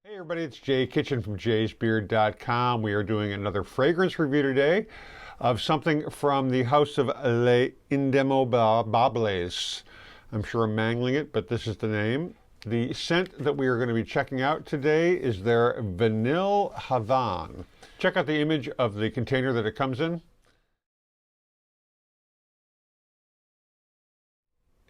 Hey everybody, it's Jay Kitchen from jaysbeard.com. We are doing another fragrance review today of something from the house of Les Indemodables. I'm sure I'm mangling it, but this is the name. The scent that we are going to be checking out today is their Vanille Havane. Check out the image of the container that it comes in.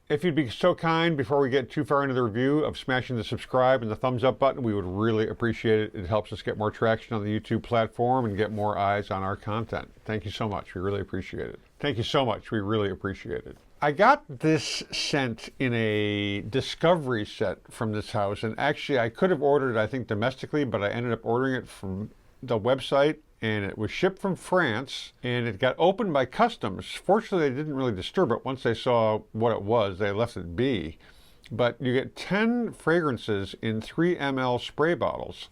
If you'd be so kind, before we get too far into the review, of smashing the subscribe and the thumbs up button, we would really appreciate it. It helps us get more traction on the YouTube platform and get more eyes on our content. Thank you so much. We really appreciate it. Thank you so much. We really appreciate it. I got this scent in a discovery set from this house, and actually I could have ordered it, I think, domestically, but I ended up ordering it from the website. And it was shipped from France, and it got opened by customs. Fortunately, they didn't really disturb it. Once they saw what it was, they left it be. But you get 10 fragrances in 3 ml spray bottles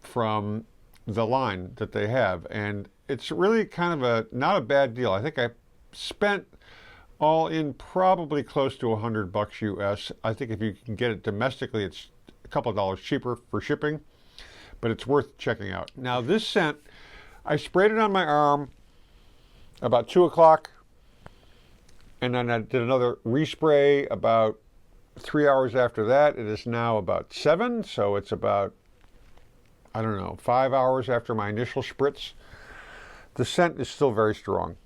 from the line that they have. And it's really kind of not a bad deal. I think I spent all in probably close to $100 US. I think if you can get it domestically, it's a couple of dollars cheaper for shipping, but it's worth checking out. Now this scent, I sprayed it on my arm about 2 o'clock, and then I did another respray about 3 hours after that. It is now about 7, so it's about, I don't know, 5 hours after my initial spritz. The scent is still very strong.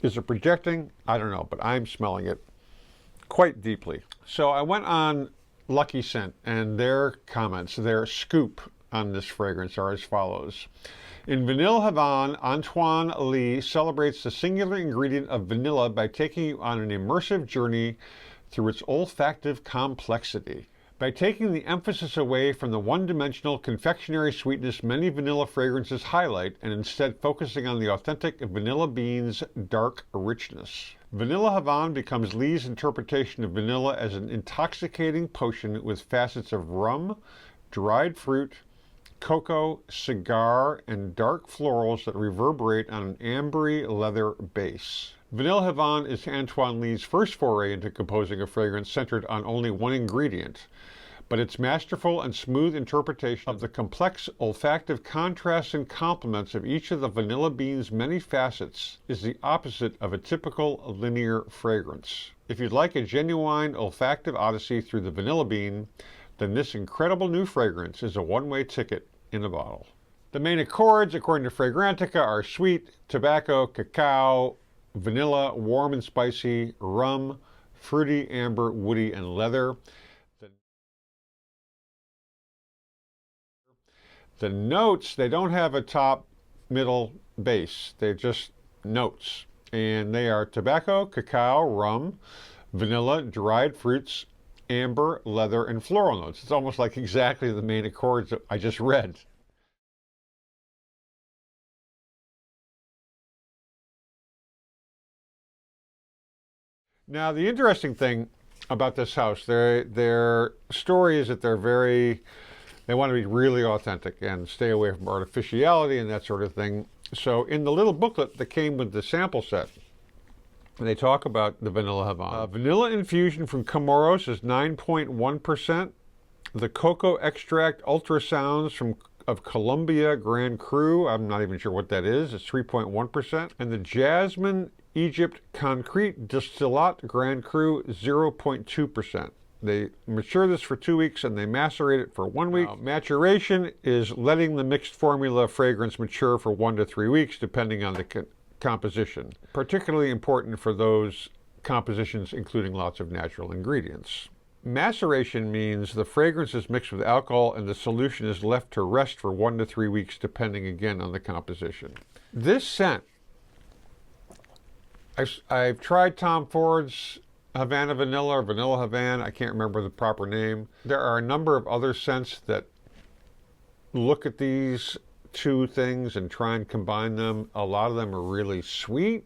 Is it projecting? I don't know, but I'm smelling it quite deeply. So I went on Lucky Scent, and their comments, their scoop on this fragrance are as follows. In Vanille Havane, Antoine Lie celebrates the singular ingredient of vanilla by taking you on an immersive journey through its olfactive complexity. By taking the emphasis away from the one-dimensional confectionary sweetness many vanilla fragrances highlight and instead focusing on the authentic vanilla bean's dark richness. Vanille Havane becomes Lie's interpretation of vanilla as an intoxicating potion with facets of rum, dried fruit, cocoa, cigar, and dark florals that reverberate on an ambery leather base. Vanille Havane is Antoine Lie's first foray into composing a fragrance centered on only one ingredient, but its masterful and smooth interpretation of the complex olfactive contrasts and complements of each of the vanilla bean's many facets is the opposite of a typical linear fragrance. If you'd like a genuine olfactive odyssey through the vanilla bean, then this incredible new fragrance is a one-way ticket in a bottle. The main accords, according to Fragrantica, are sweet, tobacco, cacao, vanilla, warm and spicy, rum, fruity, amber, woody, and leather. The notes, they don't have a top, middle, base. They're just notes. And they are tobacco, cacao, rum, vanilla, dried fruits, amber, leather, and floral notes. It's almost like exactly the main accords that I just read. Now, the interesting thing about this house, their story is that they want to be really authentic and stay away from artificiality and that sort of thing. So in the little booklet that came with the sample set, they talk about the Vanille Havane. Vanilla infusion from Comoros is 9.1%. The cocoa extract ultrasounds of Colombia Grand Cru, I'm not even sure what that is, it's 3.1%. And the Jasmine Egypt Concrete Distillat Grand Cru, 0.2%. They mature this for 2 weeks and they macerate it for 1 week. Maturation is letting the mixed formula fragrance mature for 1 to 3 weeks, depending on the composition. Particularly important for those compositions including lots of natural ingredients. Maceration means the fragrance is mixed with alcohol and the solution is left to rest for 1 to 3 weeks, depending again on the composition. This scent, I've tried Tom Ford's Havana Vanilla or Vanilla Havane, I can't remember the proper name. There are a number of other scents that look at these two things and try and combine them. A lot of them are really sweet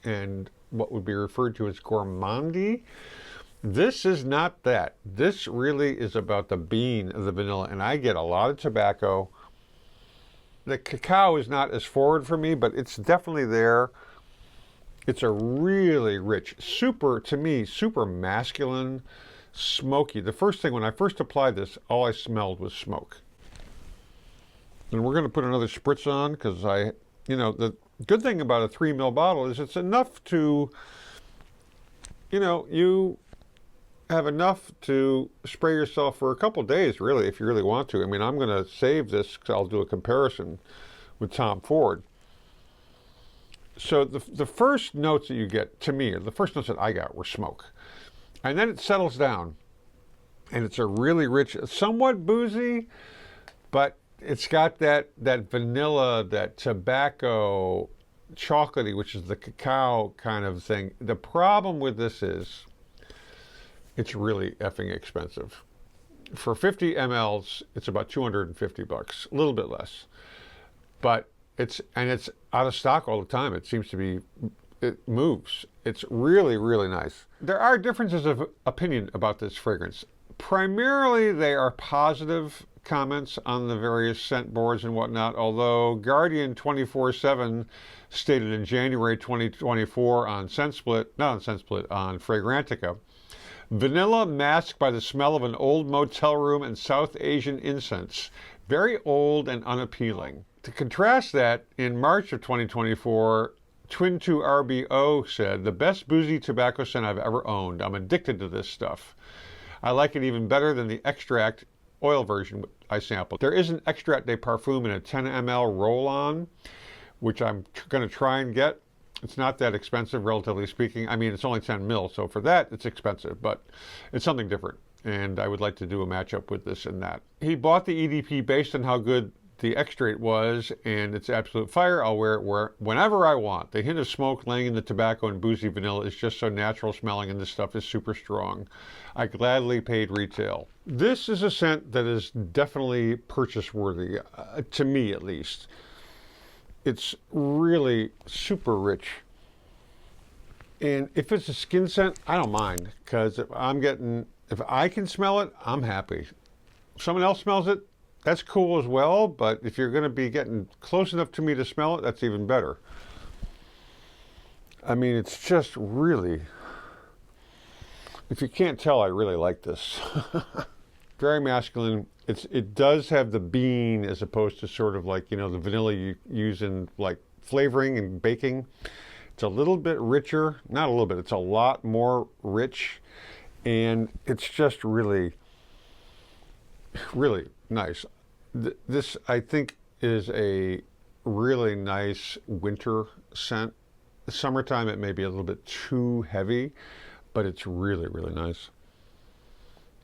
and what would be referred to as gourmandy. This is not that. This really is about the bean of the vanilla, and I get a lot of tobacco. The cacao is not as forward for me, but it's definitely there. It's a really rich, to me, super masculine, smoky. The first thing, when I first applied this, all I smelled was smoke. And we're going to put another spritz on because the good thing about a 3 ml bottle is it's enough to, you have enough to spray yourself for a couple days, really, if you really want to. I mean, I'm going to save this because I'll do a comparison with Tom Ford. So the first notes that you get, to me, the first notes that I got were smoke. And then it settles down. And it's a really rich, somewhat boozy, but it's got that vanilla, that tobacco, chocolatey, which is the cacao kind of thing. The problem with this is it's really effing expensive. For 50 mLs, it's about $250, a little bit less. But it's out of stock all the time. It seems to be, it moves. It's really, really nice. There are differences of opinion about this fragrance. Primarily, they are positive comments on the various scent boards and whatnot, although Guardian 24/7 stated in January 2024 on on Fragrantica, vanilla masked by the smell of an old motel room and South Asian incense. Very old and unappealing. To contrast that, in March of 2024, Twin2 RBO said, the best boozy tobacco scent I've ever owned. I'm addicted to this stuff. I like it even better than the extract oil version I sampled. There is an extract de parfum in a 10 ml roll-on, which I'm going to try and get. It's not that expensive, relatively speaking. I mean, it's only 10 mil, so for that, it's expensive, but it's something different. And I would like to do a matchup with this and that. He bought the EDP based on how good the extract was, and it's absolute fire. I'll wear it whenever I want. The hint of smoke laying in the tobacco and boozy vanilla is just so natural smelling, and this stuff is super strong. I gladly paid retail. This is a scent that is definitely purchase worthy, to me at least. It's really super rich. And if it's a skin scent, I don't mind, because if I can smell it, I'm happy. If someone else smells it, that's cool as well, but if you're going to be getting close enough to me to smell it, that's even better. I mean, it's just really, if you can't tell, I really like this. Very masculine. It does have the bean as opposed to sort of like, the vanilla you use in like flavoring and baking. It's a little bit richer, not a little bit, it's a lot more rich, and it's just really, really nice. This, I think, is a really nice winter scent. Summertime, it may be a little bit too heavy, but it's really, really nice.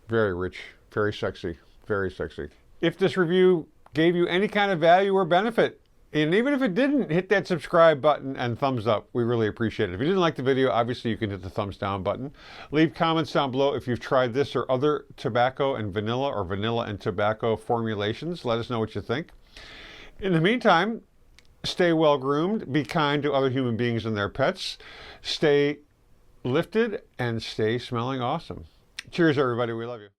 Very rich, very sexy, very sexy. If this review gave you any kind of value or benefit, and even if it didn't, hit that subscribe button and thumbs up. We really appreciate it. If you didn't like the video, obviously you can hit the thumbs down button. Leave comments down below if you've tried this or other tobacco and vanilla or vanilla and tobacco formulations. Let us know what you think. In the meantime, stay well groomed, be kind to other human beings and their pets, stay lifted, and stay smelling awesome. Cheers, everybody. We love you.